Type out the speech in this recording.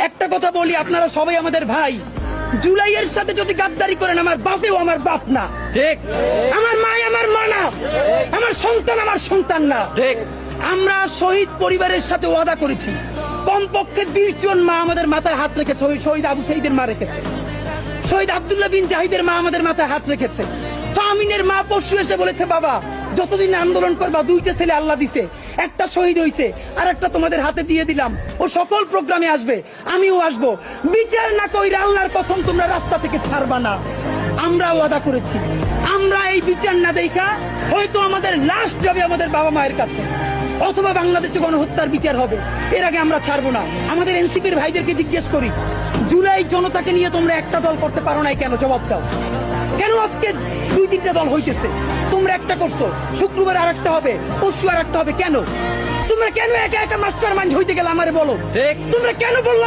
একটা কথা বলি, আপনারা সবাই আমাদের ভাই। জুলাইয়ের সাথে যদি গাদ্দারি করেন, আমার বাপেও আমার বাপ না, ঠিক। আমার মা আমার মা না, আমার সন্তান আমার সন্তান না, ঠিক। আমরা শহীদ পরিবারের সাথে ওয়াদা করেছি, কমপক্ষে 20 জন মা আমাদের মাথায় হাত রেখেছে। শহীদ আবু সাইদের মা রেখেছে, শহীদ আব্দুল্লাহ বিন জাহিদের মা আমাদের মাথায় হাত রেখেছে। ফামিনের মা পরশু এসে বলেছে, বাবা যতদিন আন্দোলন করবা, 2টা ছেলে আল্লাহ দিছে, একটা শহীদ হইছে, আর একটা তোমাদের হাতে দিয়ে দিলাম। ও সকল প্রোগ্রামে আসবে, আমিও আসবো। বিচার না কইরা আল্লাহর কসম তোমরা রাস্তা থেকে ছাড়বা না। আমরা ওয়াদা করেছি, আমরা এই বিচার না দেখা হয়তো আমাদের লাশ যাবে আমাদের বাবা মায়ের কাছে, অথবা বাংলাদেশে গণহত্যার বিচার হবে। এর আগে আমরা ছাড়বো না। আমাদের এনসিপির ভাইদেরকে জিজ্ঞেস করি, জুলাই জনতাকে নিয়ে তোমরা একটা দল করতে পারো নাই কেন? জবাব দাও। কেন আজকে 2-3টা দল হইতেছে? তোমরা একটা করছো, শুক্রবার আর একটা হবে, পরশু আর একটা হবে। কেন তোমরা কেন একা একা মাস্টার মাইন্ড হইতে গেলে আমারে বলো। ঠিক। তোমরা কেন বললা